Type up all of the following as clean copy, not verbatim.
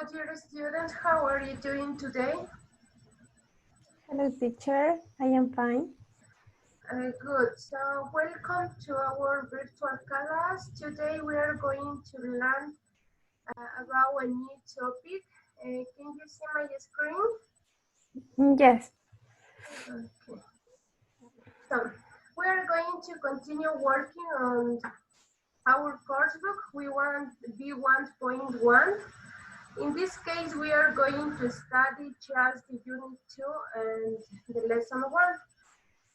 dear students, how are you doing today? Hello, teacher. I am fine. Good. So, welcome to our virtual class. Today, we are going to learn about a new topic. Can you see my screen? Yes. Okay. So, we are going to continue working on our course book. We want B1.1. In this case, we are going to study just the Unit 2 and the Lesson 1.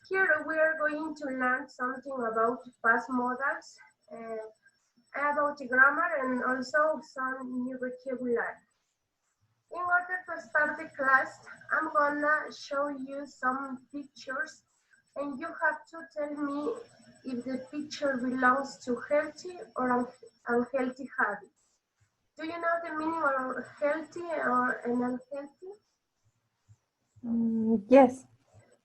Here we are going to learn something about past modals, about grammar, and also some new vocabulary. In order to start the class, I'm gonna show you some pictures, and you have to tell me if the picture belongs to healthy or unhealthy habits. Do you know the meaning of healthy or an unhealthy? Yes.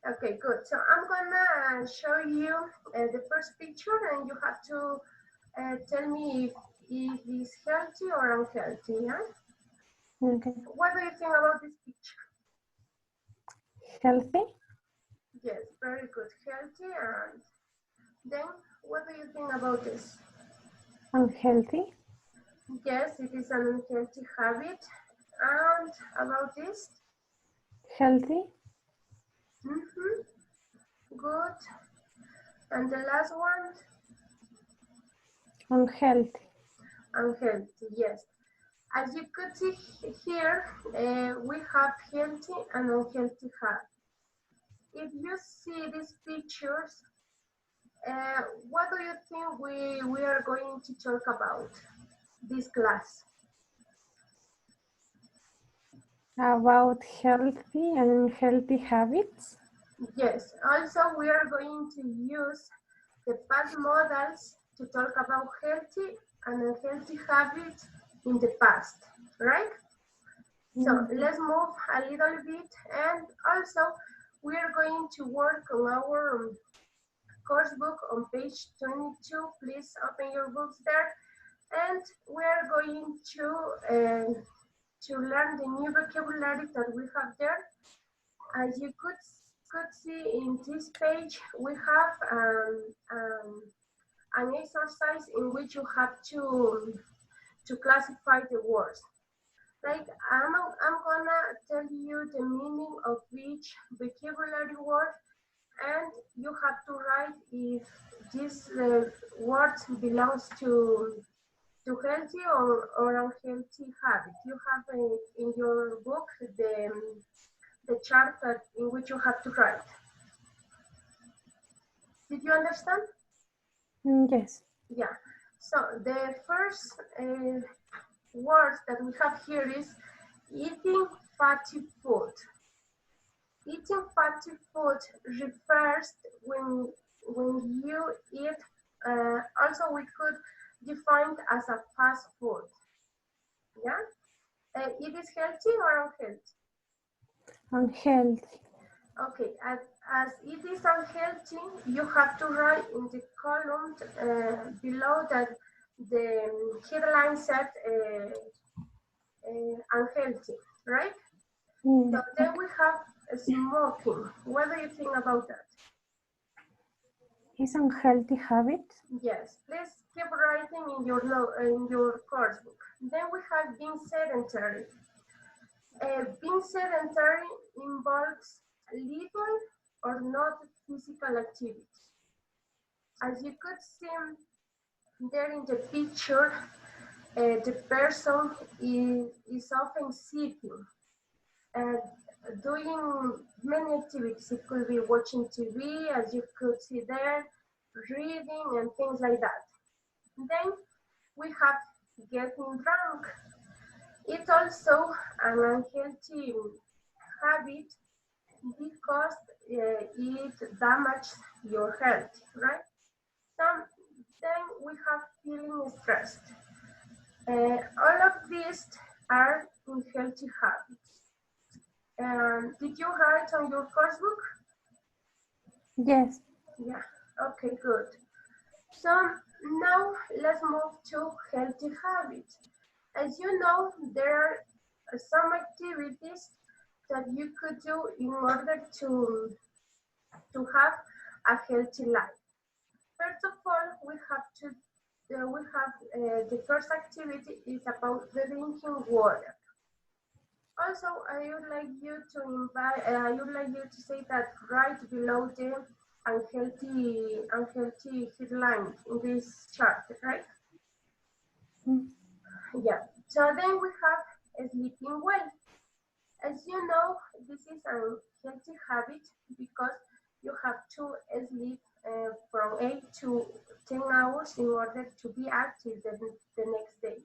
Okay, good. So I'm gonna show you the first picture, and you have to tell me if it's healthy or unhealthy. Yeah. Okay. What do you think about this picture? Healthy? Yes, very good, healthy. And then, what do you think about this? Unhealthy? Yes, it is an unhealthy habit. And about this? Healthy? Good. And the last one? Unhealthy. Unhealthy. Yes. As you could see here, we have healthy and unhealthy habits. If you see these pictures, what do you think we are going to talk about this class? About healthy and unhealthy habits? Yes, also we are going to use the past modals to talk about healthy and unhealthy habits in the past, right? So let's move a little bit, and also we are going to work on our course book on page 22. Please open your books there, and we are going to learn the new vocabulary that we have there. As you could see in this page, we have an exercise in which you have to classify the words. Like I'm gonna tell you the meaning of each vocabulary word, and you have to write if this word belongs to healthy or unhealthy habit. You have in your book the chart that, in which you have to write. Did you understand? Yes. Yeah. So the first word that we have here is eating fatty food. Eating fatty food refers when you eat. Also, we could define it as a fast food. Yeah. It is healthy or unhealthy? Unhealthy. Okay. As it is unhealthy, you have to write in the column below that the headline said unhealthy, right? So then we have smoking. What do you think about that? Is unhealthy habit? Yes, please keep writing in your course book. Then we have being sedentary. Being sedentary involves little or not physical activity. As you could see there in the picture, the person is often sitting and doing many activities. It could be watching TV, as you could see there, reading and things like that. Then we have getting drunk. It's also an unhealthy habit because it damages your health, right? Then we have feeling stressed. All of these are unhealthy habits. Did you write on your course book? Yes. Yeah, okay, good. So now let's move to healthy habits. As you know, there are some activities that you could do in order to have a healthy life. First of all, the first activity is about drinking water. Also, I would like you to say that right below the unhealthy headline in this chart, right? Mm. Yeah. So then we have sleeping well. As you know, this is a healthy habit because you have to sleep from 8 to 10 hours in order to be active the next day.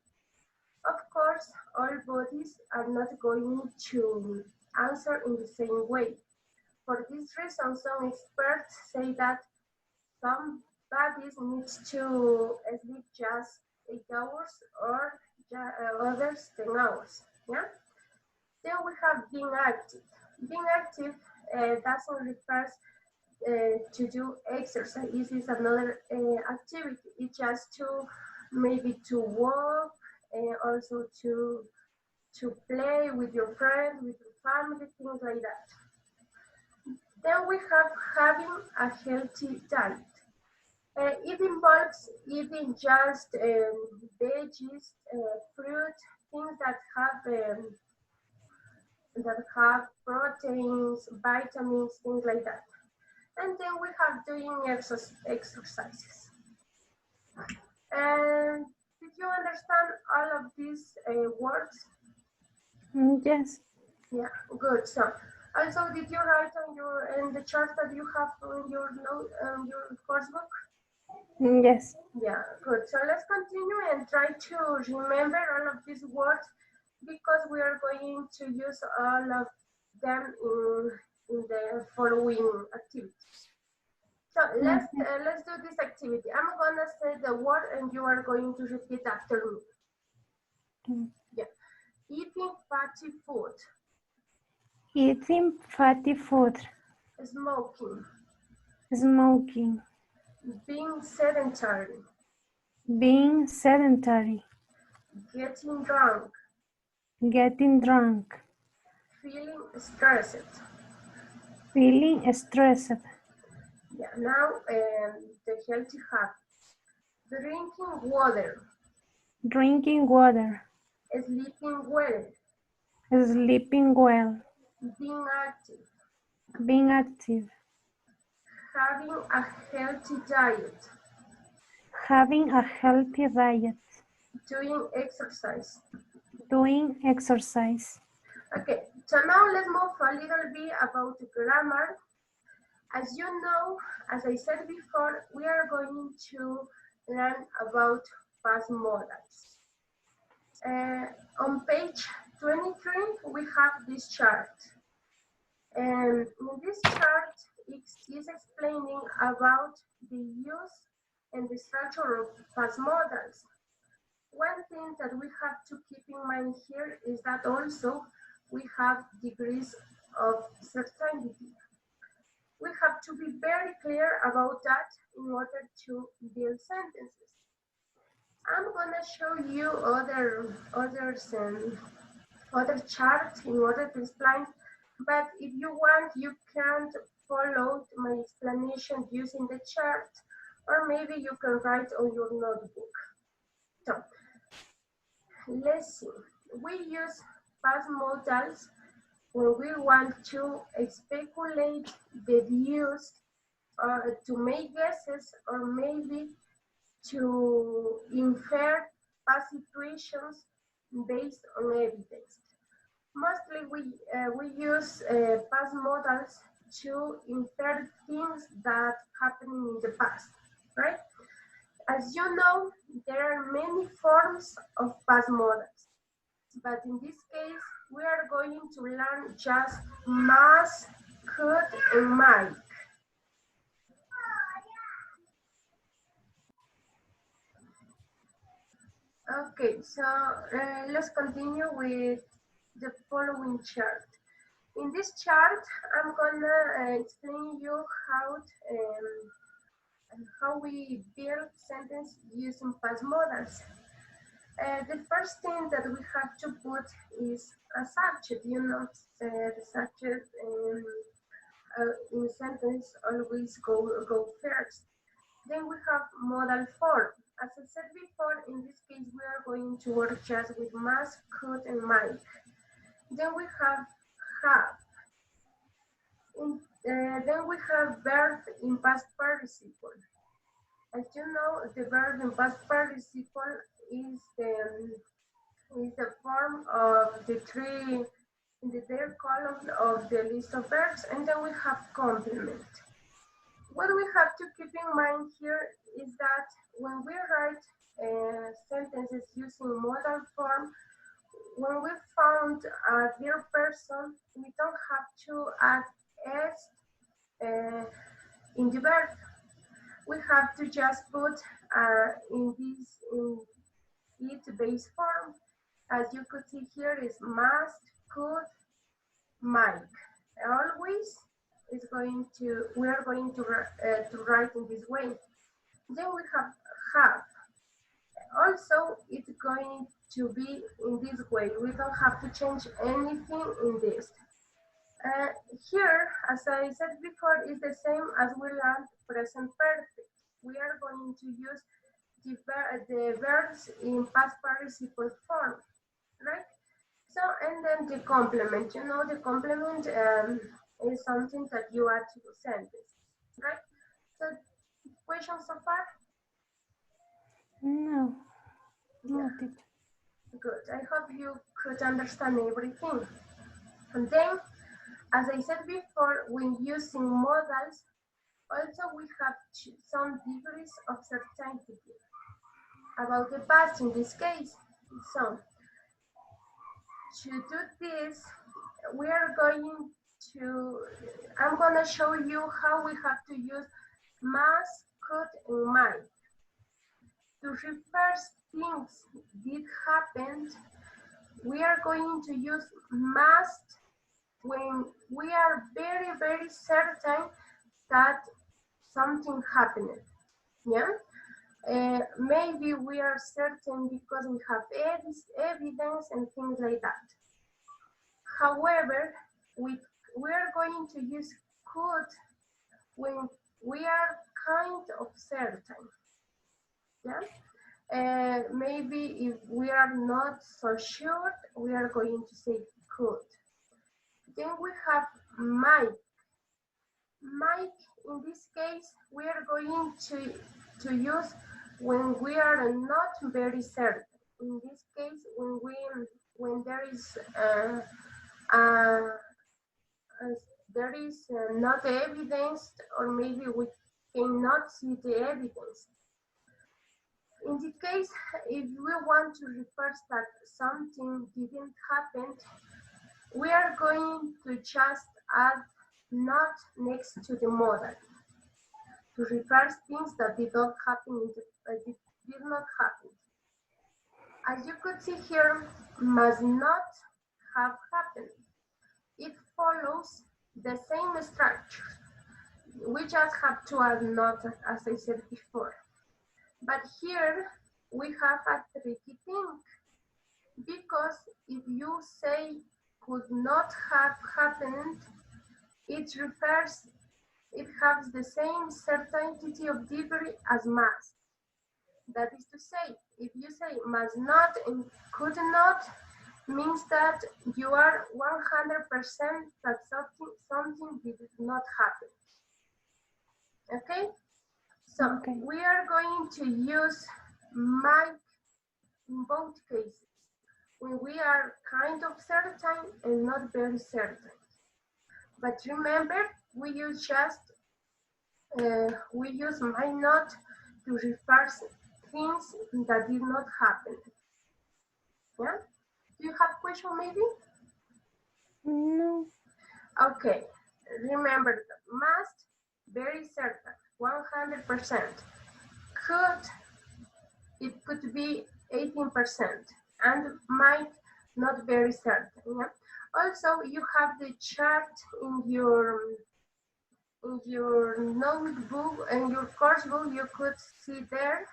Of course, all bodies are not going to answer in the same way. For this reason, some experts say that some bodies need to sleep just 8 hours or others 10 hours. Yeah. Then we have being active. Being active doesn't refer to do exercise. This is another activity. It's just to maybe to walk, also to play with your friends, with your family, things like that. Then we have having a healthy diet. It involves eating just veggies, fruit, things that have proteins, vitamins, things like that. And then we have doing exercises. And did you understand all of these words? Yes. Yeah, good. So, also, did you write on in the chart that you have in your note, your course book? Yes. Yeah, good. So let's continue and try to remember all of these words because we are going to use all of them in the following activities. So let's do this activity. I'm gonna say the word and you are going to repeat after me. Mm. Yeah. Eating fatty food. Eating fatty food. Smoking. Smoking. Being sedentary. Being sedentary. Getting drunk. Getting drunk. Feeling stressed. Feeling stressed. Yeah. Now the healthy habits. Drinking water. Drinking water. Sleeping well. Sleeping well. Being active. Being active. Having a healthy diet. Having a healthy diet. Doing exercise. Doing exercise. Okay, so now let's move a little bit about grammar. As you know, as I said before, we are going to learn about past modals. On page 23, we have this chart. And in this chart, it is explaining about the use and the structure of past modals. One thing that we have to keep in mind here is that also we have degrees of certainty. We have to be very clear about that in order to build sentences. I'm gonna show you other charts in order to explain, but if you want, you can follow my explanation using the chart, or maybe you can write on your notebook. So, let's see. We use past modals when we want to speculate the views, to make guesses, or maybe to infer past situations based on evidence. Mostly we use past modals to infer things that happened in the past, right? As you know, there are many forms of past modals, but in this case, we are going to learn just must, could, and might. Okay, so let's continue with the following chart. In this chart, I'm gonna explain you how we build sentence using past modals. The first thing that we have to put is a subject. You know, the subject in a sentence always go first. Then we have modal form. As I said before, in this case, we are going to work just with must, could, and might. Then we have. Then we have verb in past participle. As you know, the verb in past participle is the form of the three in the third column of the list of verbs, and then we have complement. What we have to keep in mind here is that when we write sentences using modal form, when we found a third person, we don't have to add s in the verb. We have to just put in its base form. As you could see here is must, could, might. Always is going to, we are going to write in this way. Then we have. Also, it's going to be in this way. We don't have to change anything in this. Here, as I said before, is the same as we learned present perfect. We are going to use the verbs in past participle form, right? So, and then the complement. You know, the complement is something that you add to the sentence, right? So, questions so far? No. No, Yeah. teacher. Good. I hope you could understand everything. And then, as I said before, when using modals, also we have some degrees of certainty about the past in this case. So, to do this, we are going to, I'm going to show you how we have to use must, could, and might. To refer things did happen, we are going to use must when we are very, very certain that something happened. Yeah. Maybe we are certain because we have evidence and things like that. However, we are going to use could when we are kind of certain. Yeah. Maybe if we are not so sure, we are going to say could. Then we have might. Might, in this case, we are going to use when we are not very certain. In this case, when there is not evidence, or maybe we cannot see the evidence. In the case, if we want to refer that something didn't happen, we are going to just add not next to the modal to refer things that did not happen. Did not happen. As you could see here, must not have happened. It follows the same structure. We just have to add not, as I said before. But here we have a tricky thing, because if you say could not have happened, it has the same certainty of degree as must. That is to say, if you say must not and could not, means that you are 100% that something did not happen. Okay? So Okay. we are going to use might in both cases, when we are kind of certain and not very certain. But remember, we use might not to refer things that did not happen. Yeah? Do you have question maybe? No. Okay. Remember, must, very certain, 100%. Could, it could be 18%, and might, not very certain. Yeah? Also, you have the chart in your notebook and your course book. You could see there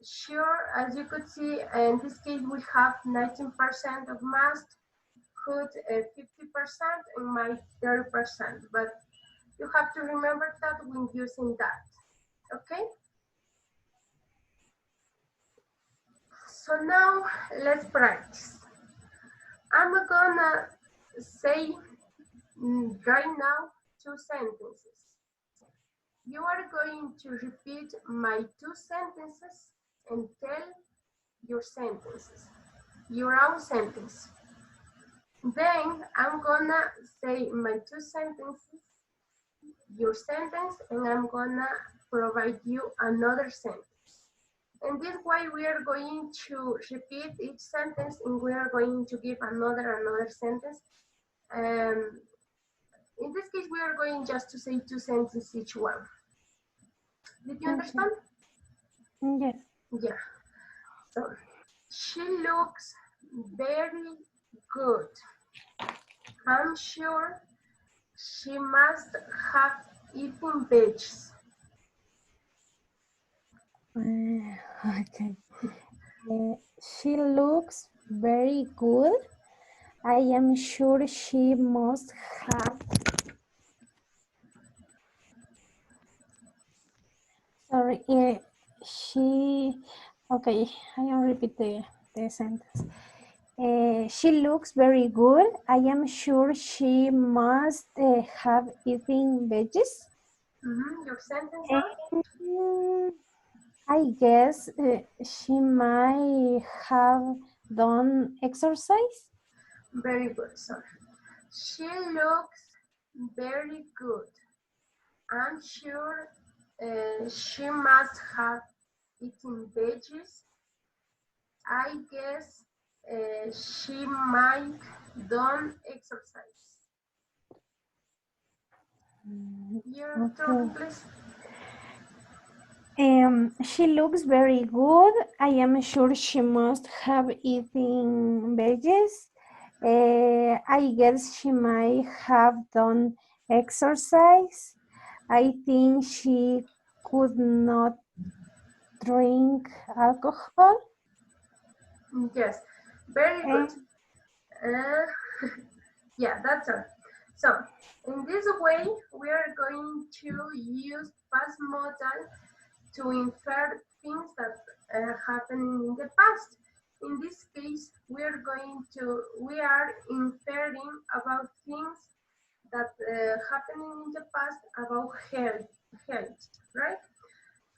sure, as you could see, in this case we have 19% of must, could 50%, and might 30%. But you have to remember that when using that. Okay? So now let's practice. I'm gonna say right now 2 sentences. You are going to repeat my 2 sentences and tell your sentences, your own sentence. Then I'm gonna say my 2 sentences, your sentence, and I'm gonna provide you another sentence. And this way we are going to repeat each sentence and we are going to give another sentence. In this case, we are going just to say 2 sentences each one. Did you understand? Yes. Yeah. So, she looks very good. I'm sure she must have eaten veggies. Okay. She looks very good. I am sure she must have. Sorry, okay, I will repeat the sentence. She looks very good. I am sure she must have eaten veggies. Your sentence? I guess she might have done exercise. Very good, sorry. She looks very good. I'm sure she must have eaten veggies. I guess she might done exercise. Your turn, please. She looks very good. I am sure she must have eaten veggies. I guess she might have done exercise. I think she could not drink alcohol. Yes, very good. Yeah, that's all. So, in this way, we are going to use past modal to infer things that happened in the past. In this case, we are inferring about things that happening in the past about health, right?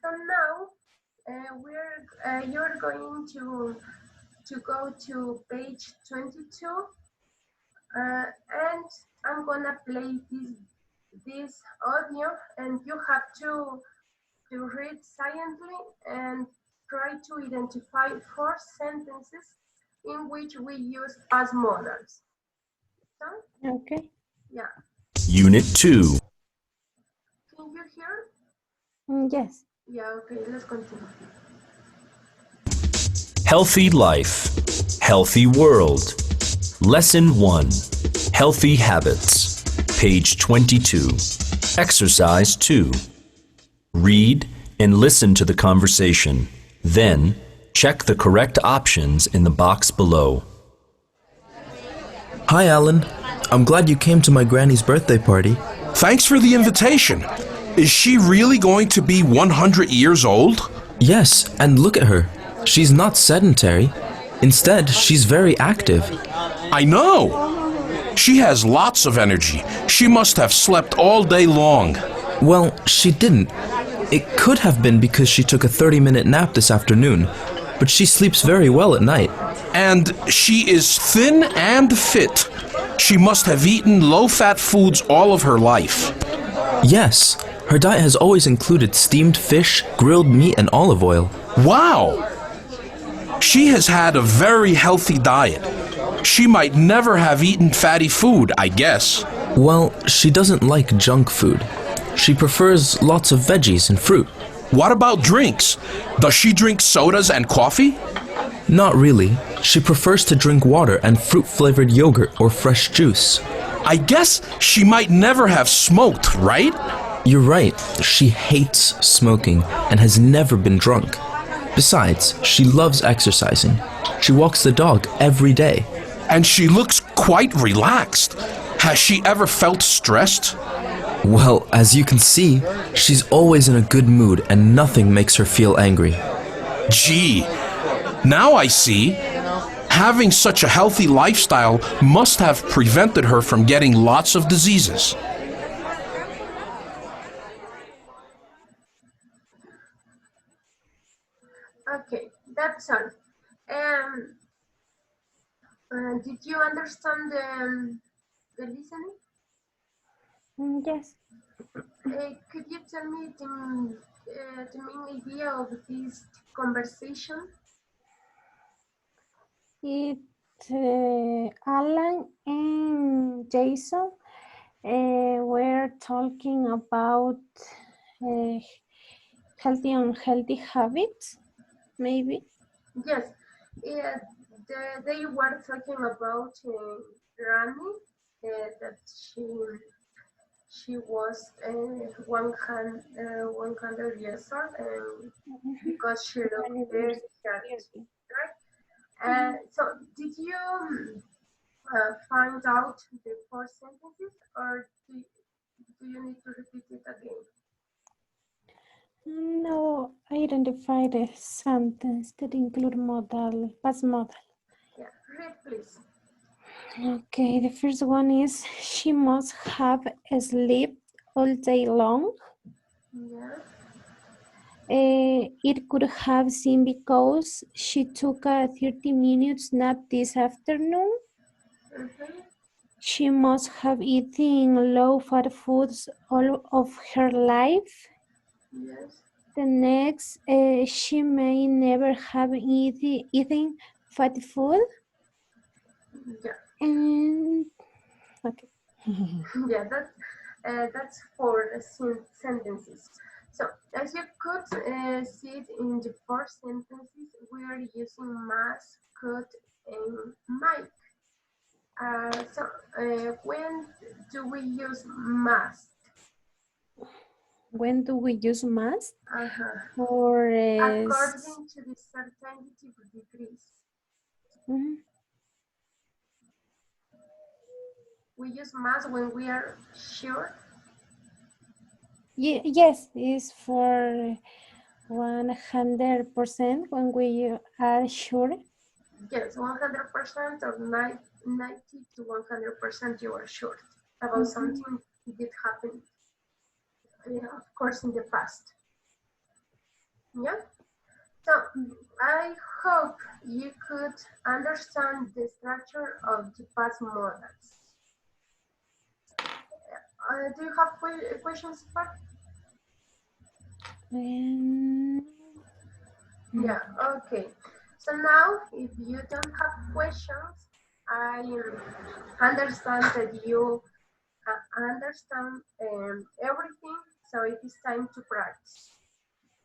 So now you're going to go to page 22, and I'm gonna play this audio, and you have to read silently and try to identify 4 sentences in which we use past modals. So, okay. Yeah. Unit 2. Can you hear? Yes. Yeah, okay, let's continue. Healthy life. Healthy world. Lesson 1. Healthy habits. Page 22. Exercise 2. Read and listen to the conversation. Then, check the correct options in the box below. Hi, Alan. I'm glad you came to my granny's birthday party. Thanks for the invitation. Is she really going to be 100 years old? Yes, and look at her. She's not sedentary. Instead, she's very active. I know. She has lots of energy. She must have slept all day long. Well, she didn't. It could have been because she took a 30-minute nap this afternoon, but she sleeps very well at night. And she is thin and fit. She must have eaten low-fat foods all of her life. Yes, her diet has always included steamed fish, grilled meat, and olive oil. Wow! She has had a very healthy diet. She might never have eaten fatty food, I guess. Well, she doesn't like junk food. She prefers lots of veggies and fruit. What about drinks? Does she drink sodas and coffee? Not really. She prefers to drink water and fruit-flavored yogurt or fresh juice. I guess she might never have smoked, right? You're right. She hates smoking and has never been drunk. Besides, she loves exercising. She walks the dog every day. And she looks quite relaxed. Has she ever felt stressed? Well, as you can see, she's always in a good mood and nothing makes her feel angry. Gee, now I see. Having such a healthy lifestyle must have prevented her from getting lots of diseases. Okay, that's all. Um, did you understand the listening? Yes. Could you tell me the main idea of this conversation? It Alan and Jason were talking about uh, healthy and unhealthy habits, maybe. Yes, uh, they were talking about Rani, that she was 100 years old, because she looked very healthy, right? So did you find out the four sentences, or do you need to repeat it again? No, identify the sentence that include modal, past modal. Yeah, read please. Okay, the first one is she must have slept all day long. Yeah. It could have been because she took a 30 minutes nap this afternoon. Mm-hmm. She must have eaten low-fat foods all of her life. Yes. The next, she may never have eaten fatty food. Yeah. And okay. Yeah, that's four sentences. So as you could see it in the four sentences, we are using must, could, and might. When do we use must? When do we use must? Uh-huh. Or According to the certainty degrees. mhm. We use must when we are sure. Yes, it's for 100% when we are sure. Yes, 100% or 90 to 100% you are sure about something that happened, of course, in the past. Yeah. So I hope you could understand the structure of the past models. Do you have questions, Pat? Yeah, okay. So now, if you don't have questions, I understand that you understand everything, so it is time to practice.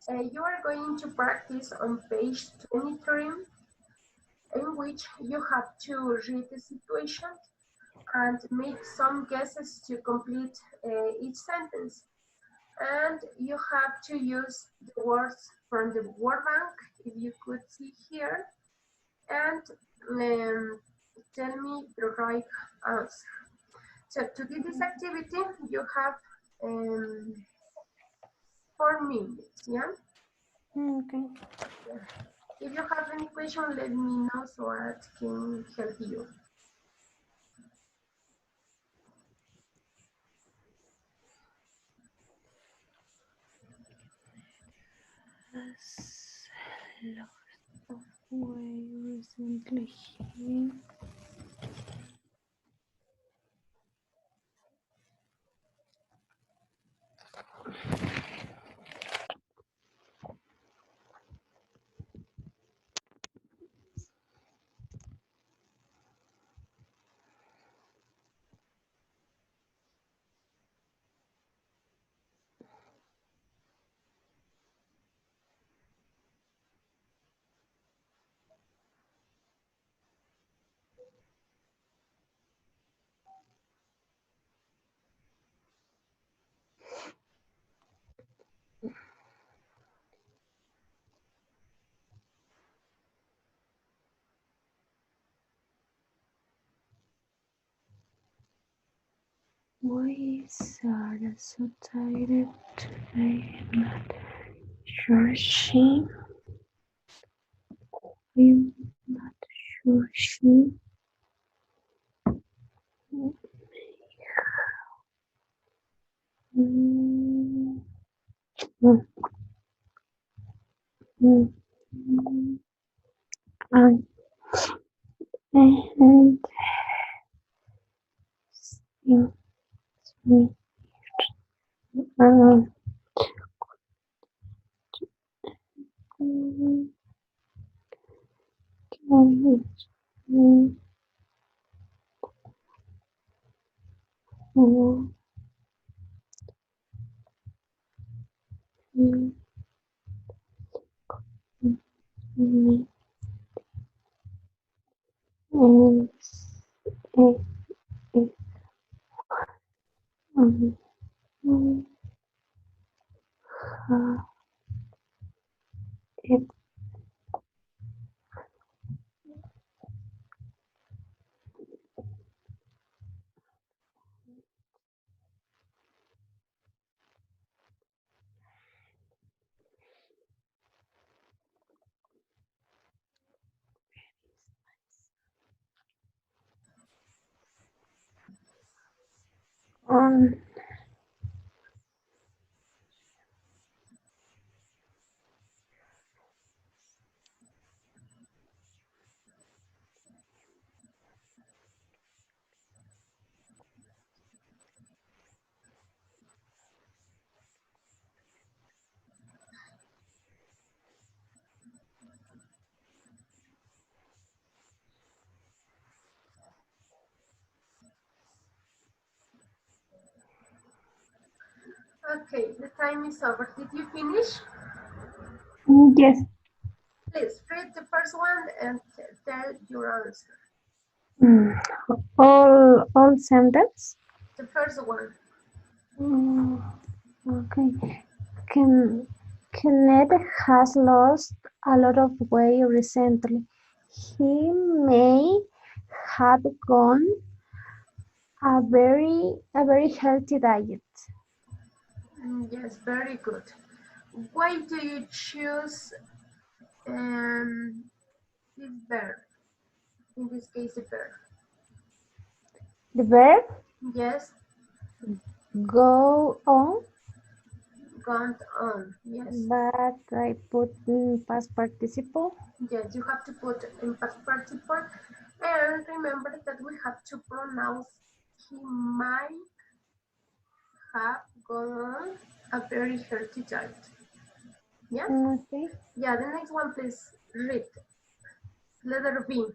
You are going to practice on page 23, in which you have to read the situation and make some guesses to complete each sentence. And you have to use the words from the word bank, if you could see here, and tell me the right answer. So to do this activity, you have 4 minutes, yeah? Okay. If you have any question, let me know so I can help you. Lost of way recently here. Why is Sarah so tired today? I'm not sure I'm not sure she. Mm, mm, mm, and and excuse me. Um, mm, mm, mm, mm, mm, mm, and it, it, um, mm, it, on. Okay, the time is over. Did you finish? Yes. Please read the first one and tell your answer. Mm, all sentence. The first one. Mm, okay. Can Kenneth has lost a lot of weight recently. He may have gone a very healthy diet. Yes, very good. Why do you choose this verb? In this case, the verb. The verb Yes, go on, gone on. Yes, but I put in past participle. yes, you have to put in past participle. And remember that we have to pronounce he might have gone on a very healthy diet. Yeah? Okay. Yeah, the next one, please read. Letter B.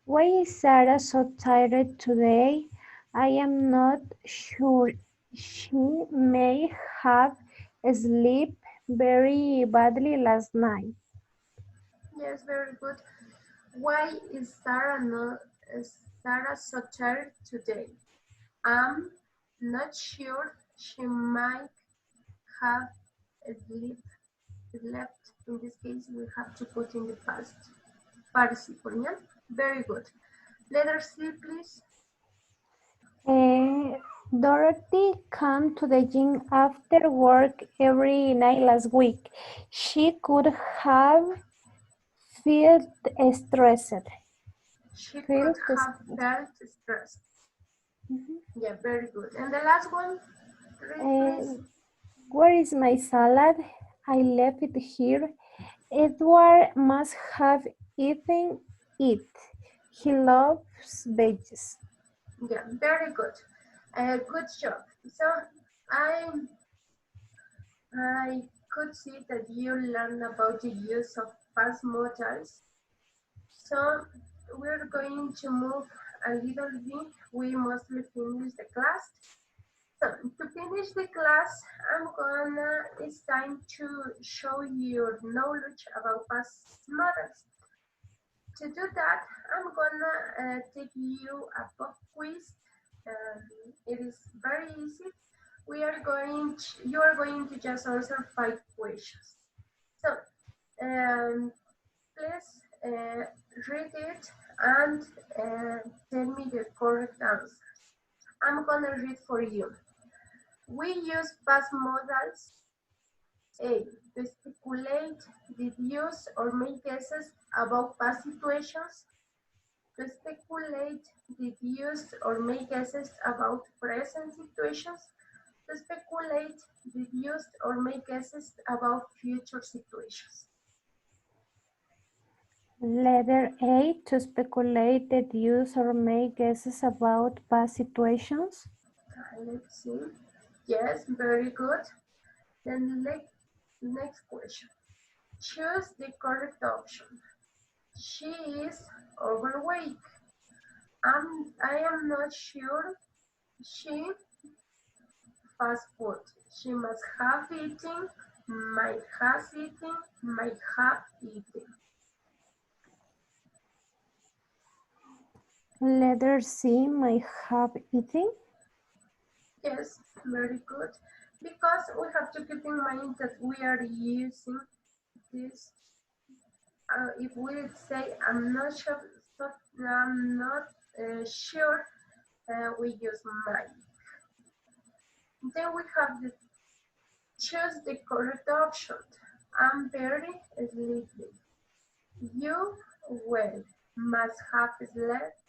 Why is Sarah so tired today? I am not sure. She may have slept very badly last night. Yes, very good. Why is Sarah so tired today? I'm not sure. She might have slept. In this case, we have to put in the past participle. Yeah? Very good. Letter C, please. Dorothy came to the gym after work every night last week. She could have felt stressed. She could Felt have felt stressed. Yeah, very good. And the last one, read, please. Where is my salad? I left it here. Edward must have eaten it. He loves veggies. Yeah, very good. Good job. So I I could see that you learned about the use of past modals. So we're going to move a little bit. We mostly finish the class. So to finish the class, it's time to show your knowledge about past models. To do that, I'm gonna take you a pop quiz. It is very easy. You are going to just answer 5 questions. So please read it and tell me the correct answer. I'm gonna read for you. We use past modals. A. To speculate, deduce, or make guesses about past situations. To speculate, deduce, or make guesses about present situations. To speculate, deduce, or make guesses about future situations. Letter A, to speculate, deduce, or make guesses about past situations. Let's see. Yes, very good. Then next question. Choose the correct option. She is overweight. I am not sure. She fast food. She must have eaten, might has eaten, might have eaten. Letter C, might have eaten. Yes, very good. Because we have to keep in mind that we are using this. If we say I'm not sure, sure, we use might. Then we have to choose the correct option. I'm very sleepy. You, well, must have slept,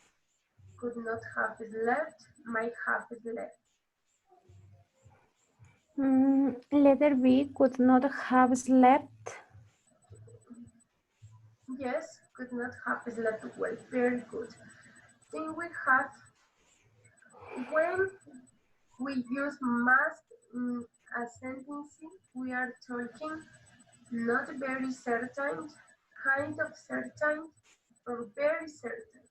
could not have slept, might have slept. Letter B, could not have slept. Yes, could not have slept well. Very good. Then we have when we use must in a sentence, we are talking not very certain, kind of certain, or very certain.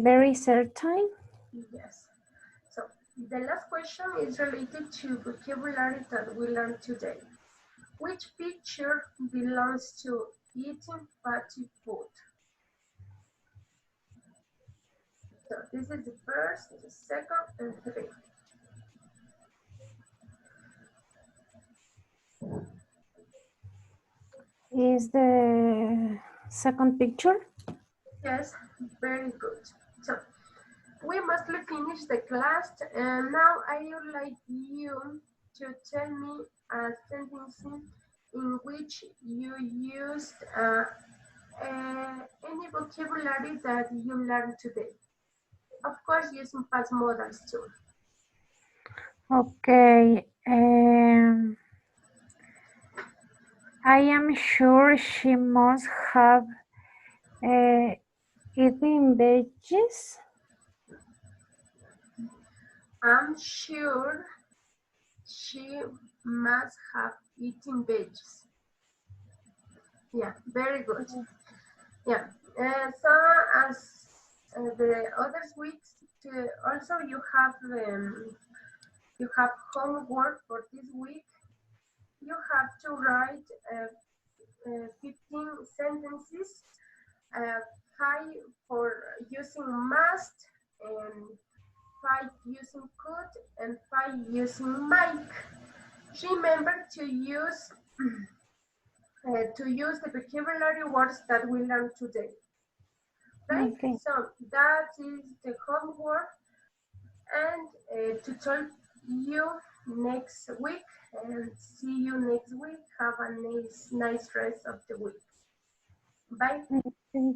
Very certain. Yes. So the last question is related to vocabulary that we learned today. Which picture belongs to eating fatty food? So this is the first, the second, and three. Is the second picture? Yes, very good. So we mostly finished the class, and now I would like you to tell me a sentence in which you used any vocabulary that you learned today. Of course, using past modals too. Okay. I am sure she must have eaten veggies. I'm sure she must have eaten veggies. Yeah, very good. Yeah. So as the other weeks, also you have homework for this week. You have to write 15 sentences, 5 for using must, and 5 using could, and 5 using might. Remember to use the vocabulary words that we learned today. Right? Okay. So that is the homework, and to talk you next week, and see you next week. Have a nice rest of the week. Bye. Okay.